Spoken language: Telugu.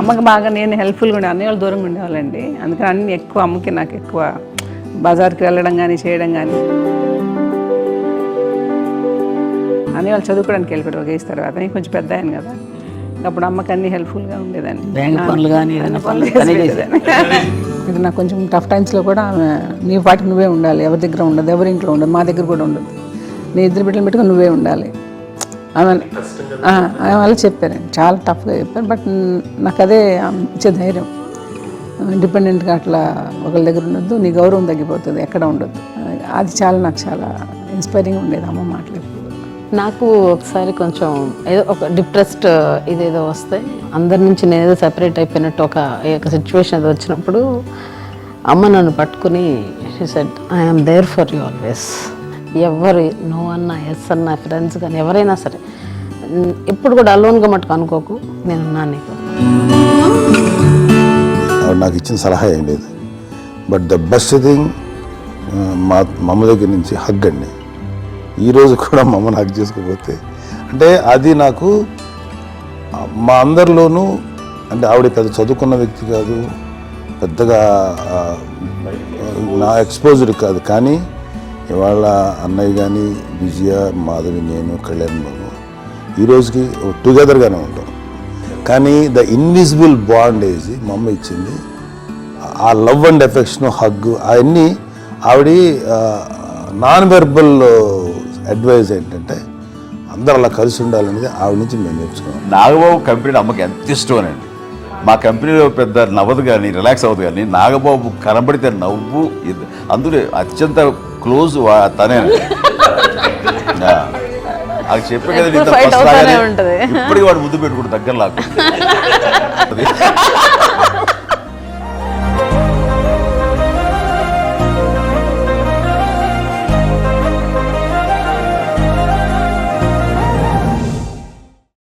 అమ్మకి బాగా నేను హెల్ప్ఫుల్గా ఉండే అన్నయ్య వాళ్ళు దూరంగా ఉండేవాళ్ళండి. అందుకని అన్ని ఎక్కువ అమ్మకి నాకు ఎక్కువ బజార్కి వెళ్ళడం కానీ చేయడం కానీ. అన్నయ్య వాళ్ళు చదువుకోవడానికి వెళ్ళిపోయారు ఒక ఏజ్ తర్వాత. నేను కొంచెం పెద్ద అయ్యాను కదా, అప్పుడు అమ్మకి అన్ని హెల్ప్ఫుల్గా ఉండేదాన్ని. బ్యాంక్ పనులు కానీ ఇది నాకు కొంచెం టఫ్ టైమ్స్లో కూడా ఆమె నీ పాటికి నువ్వే ఉండాలి, ఎవరి దగ్గర ఉండదు, ఎవరి ఇంట్లో ఉండదు, మా దగ్గర కూడా ఉండదు, నీ ఇద్దరు బిడ్డలు పెట్టుకుని నువ్వే ఉండాలి ఆమె వాళ్ళు చెప్పారండి. చాలా టఫ్గా చెప్పారు. బట్ నాకు అదే ఇచ్చే ధైర్యం. ఇండిపెండెంట్గా అట్లా ఒకరి దగ్గర ఉండొద్దు, నీ గౌరవం తగ్గిపోతుంది, ఎక్కడ ఉండొద్దు. అది నాకు చాలా ఇన్స్పైరింగ్ ఉండేది అమ్మ మాటలు. నాకు ఒకసారి కొంచెం ఏదో ఒక డిప్రెస్డ్ ఇదేదో వస్తే అందరి నుంచి నేను ఏదో సెపరేట్ అయిపోయినట్టు ఒక సిచ్యువేషన్ ఏదో వచ్చినప్పుడు అమ్మ నన్ను పట్టుకుని she said I'm there for you always. ఎవరు నో అన్నా ఎస్ అన్నా ఫ్రెండ్స్ కానీ ఎవరైనా సరే ఎప్పుడు కూడా అలోన్గా మట్టుకు అనుకోకు, నేనున్నాను నీకు. నాకు ఇచ్చిన సలహా ఏం లేదు. బట్ ద బెస్ట్ థింగ్ మా మమ్మ దగ్గర నుంచి హగ్ అండి. ఈరోజు కూడా మా అమ్మని హగ్ చేసుకోకపోతే అంటే అది నాకు మా అందరిలోనూ, అంటే ఆవిడ పెద్ద చదువుకున్న వ్యక్తి కాదు, పెద్దగా నా ఎక్స్పోజర్ కాదు, కానీ ఇవాళ అన్నయ్య కానీ విజయ, మాధవి, నేను, కళ్యాణ్ బాబు ఈ రోజుకి టుగెదర్గానే ఉంటాం. కానీ ద ఇన్విజిబుల్ బాండేజ్ మా అమ్మ ఇచ్చింది. ఆ లవ్ అండ్ ఎఫెక్షన్, హగ్, అవన్నీ ఆవిడ నాన్ వెర్బల్ అడ్వైజ్ ఏంటంటే అందరూ అలా కలిసి ఉండాలనేది ఆవిడ నుంచి మేము నేర్చుకున్నాం. నాగబాబు కంపెనీ అమ్మకి ఎంత ఇష్టమేనండి. మా కంపెనీలో పెద్ద నవ్వదు కానీ రిలాక్స్ అవ్వదు, కానీ నాగబాబు కనబడితే నవ్వు. అందులో అత్యంత క్లోజ్ తనే. అది చెప్పే కదా, ఇప్పటికి వాడు ముద్దు పెట్టుకుంటు దగ్గర లాక్కు.